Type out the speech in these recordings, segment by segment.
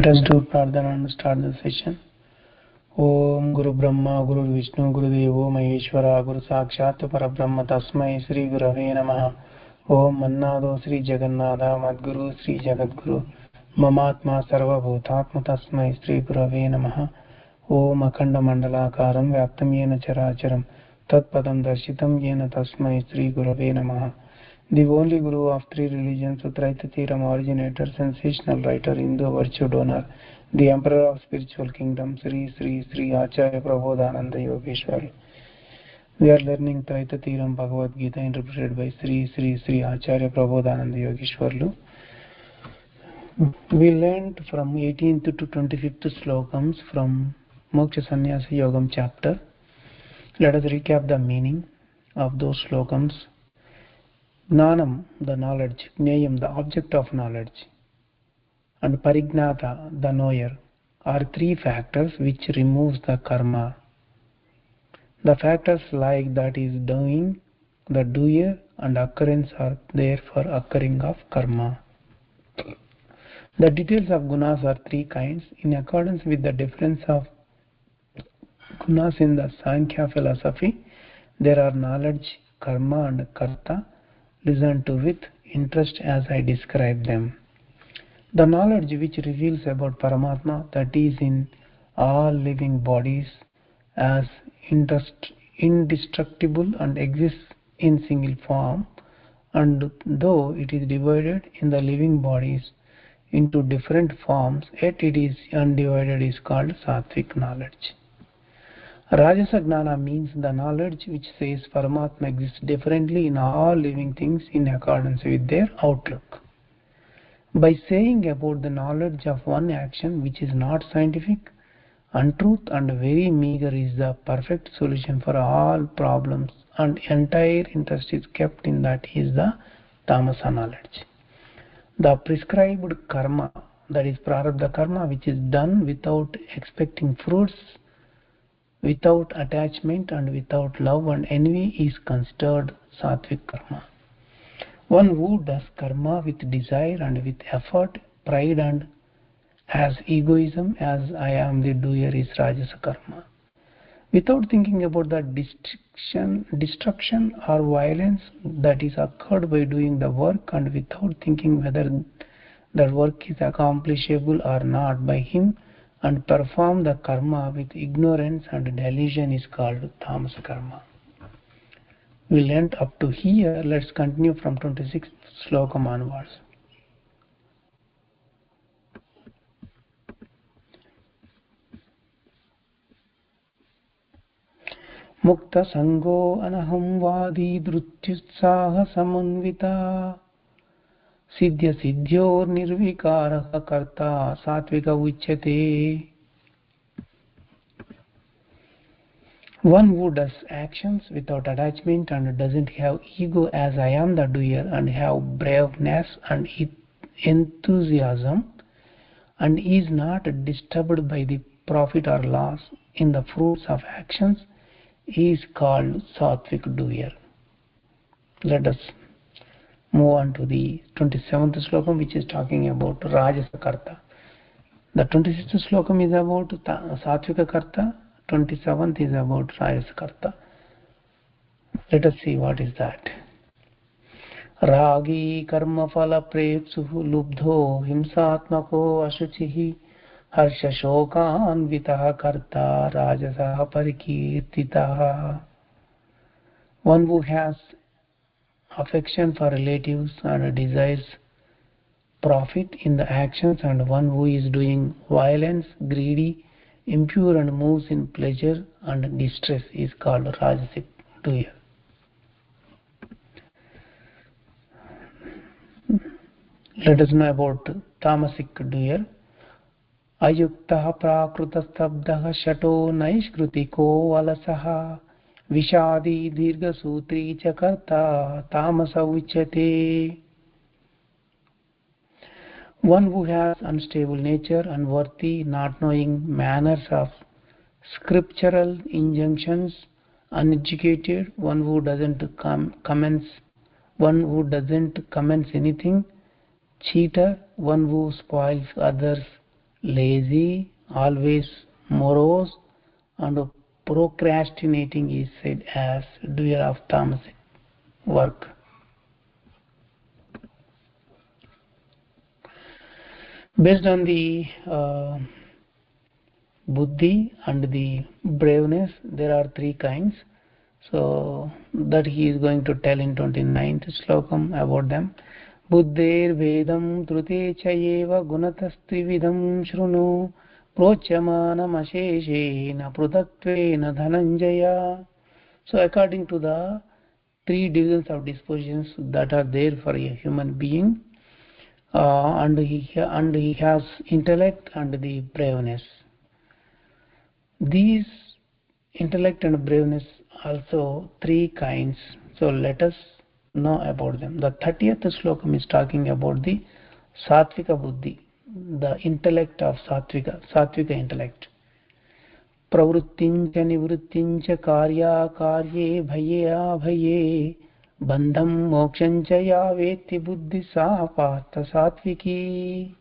Let us do Pradhana and start the session. Om Guru Brahma Guru Vishnu Guru Devo Maheshwara Guru Sakshat Parabrahma Tasmai Sri Gurave Namaha. Om Mannado Sri Jagannatha Madguru Sri Jagadguru Mamatma Sarva Bhutatma Tasmai Sri Gurave Namaha. Om Akhanda Mandalakaram Vyaptam Yena Characharam Tatpadam Darshitam Yena Tasmai Sri Gurave Namaha. The only Guru of three religions, Utraita Thiram, originator, sensational writer, Hindu virtue donor, the Emperor of spiritual kingdom, Sri Sri Sri Acharya Prabodhananda Yogeshwar. We are learning Traita Thiram Bhagavad Gita interpreted by Sri Sri Sri Acharya Prabodhananda Yogeshwarlu. We learned from 18th to 25th slokams from Moksha Sannyasa Yogam chapter. Let us recap the meaning of those slokams. Gnanam, the knowledge, Jnayam, the object of knowledge, and Parignata, the knower, are three factors which removes the karma. The factors like that is doing, the doer, and occurrence are there for occurring of karma. The details of gunas are three kinds. In accordance with the difference of gunas in the Sankhya philosophy, there are knowledge, karma, and karta. Listen to with interest as I describe them. The knowledge which reveals about Paramatma, that is in all living bodies as indestructible and exists in single form, and though it is divided in the living bodies into different forms, yet it is undivided, is called Sattvic knowledge. Rajasa Gnana means the knowledge which says Paramatma exists differently in all living things in accordance with their outlook. By saying about the knowledge of one action which is not scientific, untruth and very meager is the perfect solution for all problems, and entire interest is kept in that is the tamasa knowledge. The prescribed karma, that is prarabdha karma, which is done without expecting fruits, without attachment and without love and envy, is considered sattvic karma. One who does karma with desire and with effort, pride and has egoism, as I am the doer, is rajasa karma. Without thinking about the destruction or violence that is occurred by doing the work, and without thinking whether that work is accomplishable or not by him, and perform the karma with ignorance and delusion, is called tamas karma. We learnt up to here. Let's continue from 26th slokam onwards. Mukta sango anaham vadi dhrutyutsaha samanvita siddhya siddhyor nirvikaraha karta satvika uchyate. One who does actions without attachment and doesn't have ego as I am the doer, and have braveness and enthusiasm, and is not disturbed by the profit or loss in the fruits of actions, is called sattvic doer. Let us move on to the 27th slokam, which is talking about rajasa karta. The 26th slokam is about sattvika karta, 27th is about rajasa karta. Let us see what is that. Ragi karma phala prepsuhu lubdho himsatmako ashuchihi harsha shokanvitaha karta rajasaha parikirtitaha. One who has affection for relatives and desires profit in the actions, and one who is doing violence, greedy, impure, and moves in pleasure and distress, is called rajasic doer. Let us know about tamasic doer. Ayuktaha prakrutastabdaha shato naishkrutiko alasaha vishadi dirgha sutri chakarta tamasa uchyate. One who has unstable nature, unworthy, not knowing manners of scriptural injunctions, uneducated, one who doesn't commence anything, cheater, one who spoils others, lazy, always morose, and procrastinating is said as doer of tamasic work. Based on the buddhi and the braveness, there are three kinds. So that he is going to tell in 29th Shlokam about them. Buddhir Vedam Trute Chayeva Gunatastrividam Shruno Prochamanam Asheshena Prudatvena Dhananjaya. So according to the three divisions of dispositions that are there for a human being, and he has intellect and the braveness. These intellect and braveness also three kinds. So let us know about them. The 30th Shlokam is talking about the Sattvika Buddhi, the intellect of Sattvika intellect. Pravrittincha nivrittincha karya karye bhaye abhaye bandham mokshancha yaveti buddhi sa partha sattviki.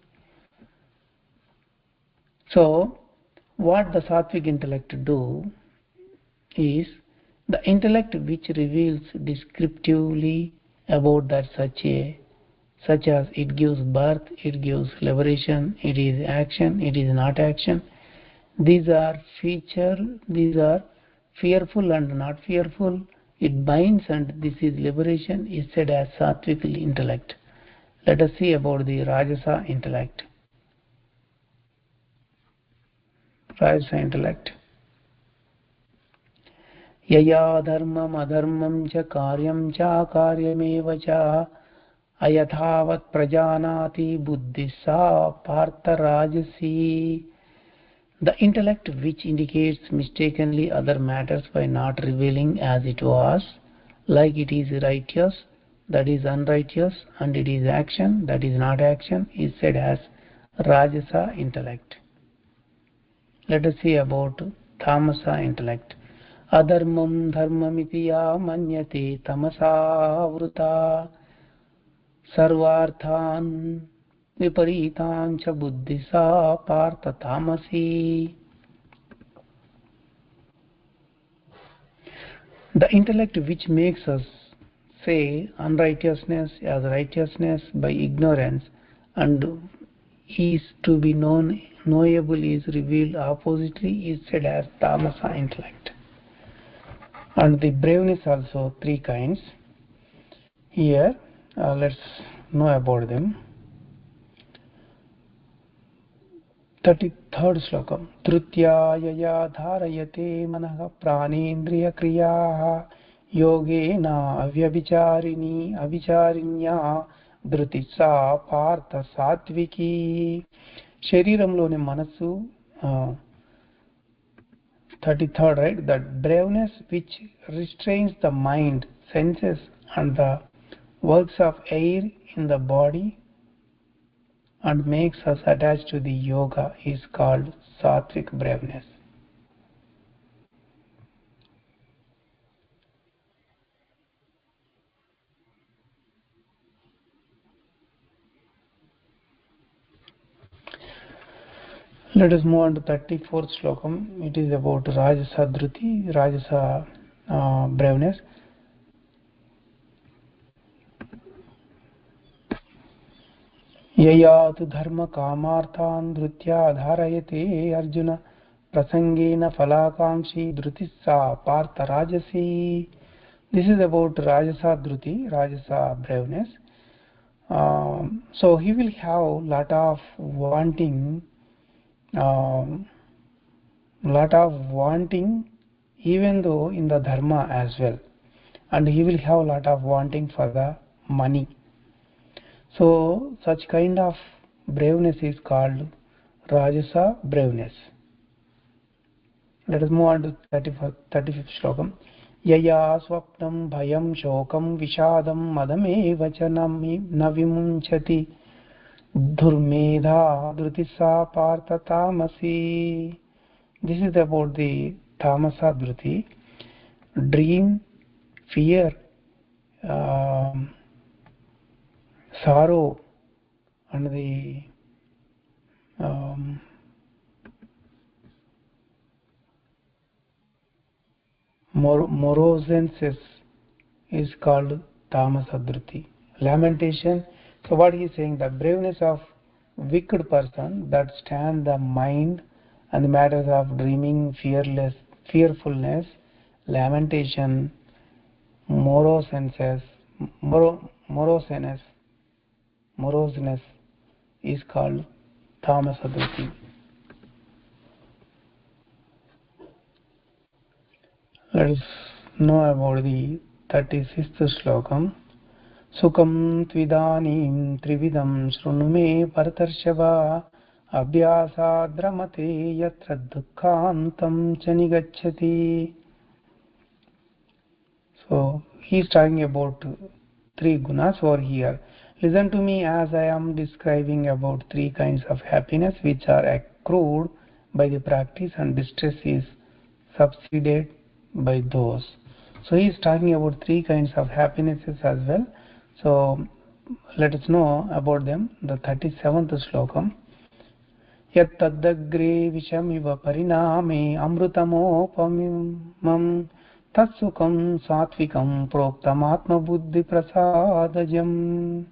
So what the Sattvic intellect do is the intellect which reveals descriptively about that such as it gives birth, it gives liberation, it is action, it is not action. These are fearful and not fearful. It binds and this is liberation is said as Sattvic intellect. Let us see about the Rajasa intellect. Rajasa intellect. Yaya dharmam adharmam cha karyam cha karyameva cha ayathavat prajanati buddhisa partha rajasi. The intellect which indicates mistakenly other matters by not revealing as it was, like it is righteous, that is unrighteous, and it is action, that is not action, is said as Rajasa intellect. Let us see about Tamasa intellect. Adharmam dharmamiti ya manyate tamasa vruta sarvarthan viparitan cha buddhisa partha tamasi. The intellect which makes us say unrighteousness as righteousness by ignorance and is to be knowable is revealed oppositely is said as tamasa intellect. And the braveness also three kinds. Here let's know about them. 33rd Shlokam. Trutyaya dharayate manaha pranendriya kriyaha yogena avyabhicharinya dhrutisa partha satviki. Shariramlone manasu 33rd, right? That braveness which restrains the mind, senses and the works of air in the body and makes us attached to the yoga is called sattvic braveness. Let us move on to 34th Shlokam. It is about Rajasa Dhruti, Rajasa braveness. Yaya tu dharma kamarthan dhrutya dharayate Arjuna prasangena phalakamshi dhrutissa partha rajasi. This is about Rajasa Dhruti, Rajasa braveness. So he will have lot of wanting even though in the dharma as well, and he will have lot of wanting for the money. So such kind of braveness is called Rajasa braveness. Let us move on to 35th Shlokam. Yaya swapnam bhayam shokam vishadam madameva cha na vimunchati dhurmedha dhrutisa partha tamasi. This is about the tamasa dhruti. Dream, fear, sorrow and the morosenses is called tamasadruti. Lamentation. So what he is saying, the braveness of wicked person that stand the mind and the matters of dreaming, fearfulness, lamentation, morosenses, moroseness, moroseness is called tamasadruti. Let us know about the 36th Shlokam. Sukam tvidanim trividam shrunume paratarshava abhyasad yatra dukkhantam chanigacchati. So he is talking about three gunas over here. Listen to me as I am describing about three kinds of happiness which are accrued by the practice and distress is succeeded by those. So he is talking about three kinds of happinesses as well. So let us know about them. The 37th Shlokam. Yattadagre vishamiva pariname amrutamopamimam tatsukam satvikam proktamatma buddhi prasadajam.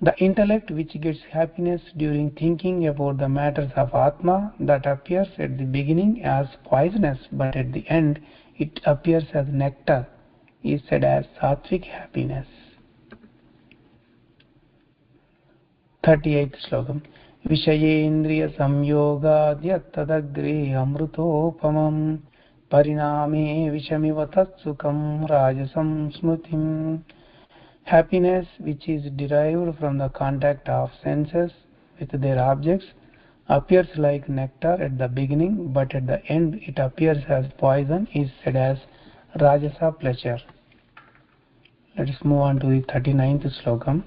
The intellect which gets happiness during thinking about the matters of Atma, that appears at the beginning as poisonous, but at the end it appears as nectar, is said as sattvic happiness. 38th Slokam. Vishayendriya samyogadyattadagre amrutopamam pariname vishamiva tatsukam rajasam smritim. Happiness which is derived from the contact of senses with their objects appears like nectar at the beginning, but at the end it appears as poison, is said as Rajasa pleasure. Let us move on to the 39th Slokam.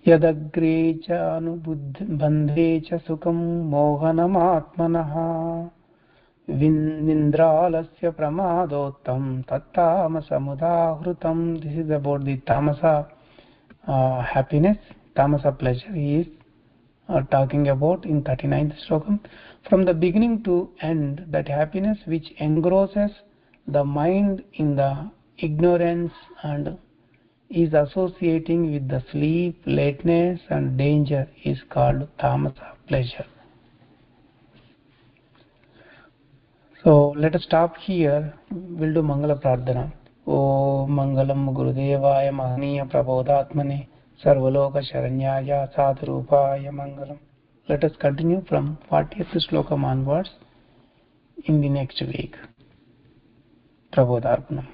Yadagre cha anubandhe cha sukam mohanam Vindralasya pramadottam tattamasa mudahrutam. This is about the tamasa happiness, tamasa pleasure he is talking about in 39th Slokam. From the beginning to end, that happiness which engrosses the mind in the ignorance and is associating with the sleep, lateness and danger is called tamasa pleasure. So let us stop here. We'll do Mangala Pradhana. Om Mangalam Gurudevaya Mahaniya Prabodhatmane Sarvaloka Sharanyaya Sadhurupaya Mangalam. Let us continue from 40th Slokam onwards in the next week. Prabodharpanam.